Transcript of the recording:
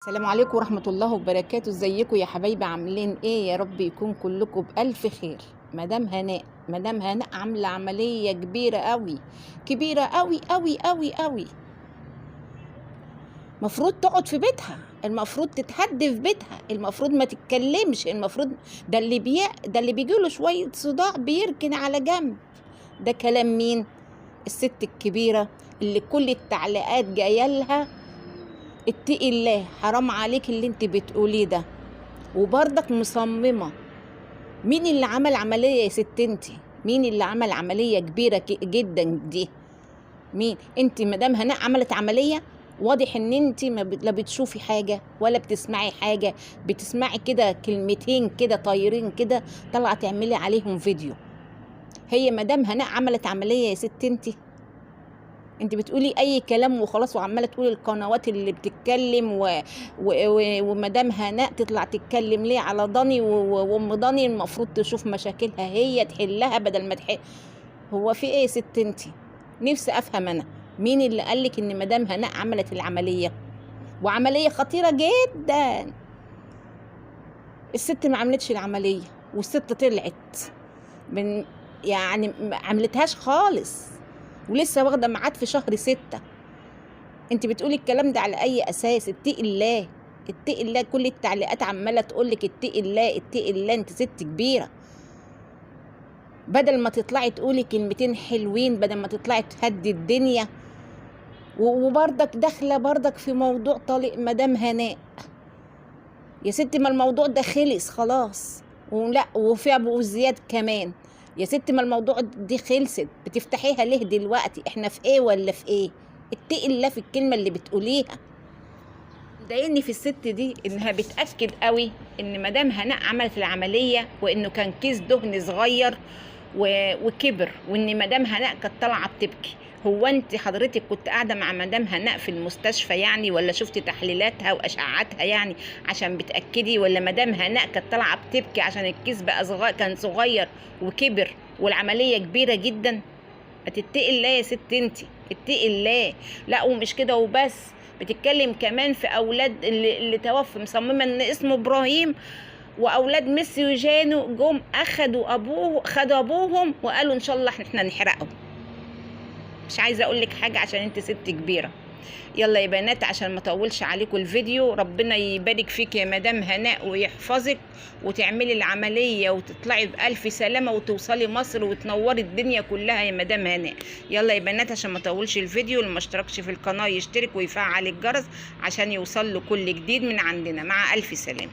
السلام عليكم ورحمة الله وبركاته. ازيكم يا حبايبي؟ عاملين ايه؟ يا رب يكون كلكم بألف خير. مدام هناء عاملة عملية كبيرة قوي، كبيرة قوي قوي قوي قوي. مفروض تقعد في بيتها، المفروض تتهدي في بيتها، المفروض ما تتكلمش، المفروض ده اللي بيجيله شوية صداع بيركن على جنب. ده كلام مين؟ الست الكبيرة اللي كل التعليقات جايه لها اتقي الله، حرام عليك اللي انت بتقوليه ده. وبرضك مصممة. مين اللي عمل عملية يا ست انت؟ مين اللي عمل عملية كبيرة جدا دي؟ مين؟ انت مدام هناء عملت عملية؟ واضح ان انت لا بتشوفي حاجة ولا بتسمعي حاجة، بتسمعي كده كلمتين كده طايرين كده، طلع تعملي عليهم فيديو. هي مدام هناء عملت عملية يا ست انت بتقولي اي كلام وخلاص، وعماله تقولي القنوات اللي بتتكلم ومدام هناء تطلع تتكلم ليه على ضاني وام ضاني المفروض تشوف مشاكلها هي تحلها بدل ما تحل. هو في ايه يا ست انت؟ نفسي افهم انا مين اللي قالك ان مدام هناء عملت العمليه؟ وعمليه خطيره جدا. الست ما عملتش العمليه، والست طلعت من يعني ما عملتهاش خالص، ولسه واخده ميعاد في شهر 6. انت بتقولي الكلام ده على اي اساس؟ اتقي الله، اتقي الله. كل التعليقات عماله تقولك اتقي الله اتقي الله. انت ست كبيره، بدل ما تطلعي تقولي كلمتين حلوين، بدل ما تطلعي تهدي الدنيا. وبرضك داخله برضك في موضوع طليق مدام هناء. يا ستي ما الموضوع ده خلص خلاص، ولا وفي ابو زياد كمان. يا ستي ما الموضوع دي خلصت، بتفتحيها ليه دلوقتي؟ احنا في ايه ولا في ايه؟ اتقي الله في الكلمه اللي بتقوليها. مضايقني في الست دي انها بتاكد قوي ان مدام هناء عملت العمليه، وانه كان كيس دهن صغير وكبر، وان مدام هناء كانت طالعه بتبكي. هو انت حضرتك كنت قاعده مع مدام هناء في المستشفى يعني، ولا شفتي تحليلاتها واشعاعاتها يعني عشان بتاكدي؟ ولا مدام هناء كانت طالعه بتبكي عشان الكيس بقى كان صغير وكبر والعمليه كبيره جدا؟ ما تتقي الله يا ست انت، اتقي الله. لا ومش كده وبس، بتتكلم كمان في اولاد اللي توفى، مصممه ان اسمه ابراهيم، واولاد ميسي وجانو جم خدوا ابوهم وقالوا ان شاء الله احنا نحرقه. مش عايزه اقول لك حاجه عشان انت ست كبيره. يلا يا بنات عشان ما اطولش عليكم الفيديو، ربنا يبارك فيك يا مدام هناء ويحفظك، وتعملي العمليه وتطلعي بألف سلامه وتوصلي مصر وتنوري الدنيا كلها يا مدام هناء. يلا يا بنات عشان ما اطولش الفيديو، اللي ما اشتركش في القناه يشترك ويفعل الجرس عشان يوصل له كل جديد من عندنا. مع ألف سلامه.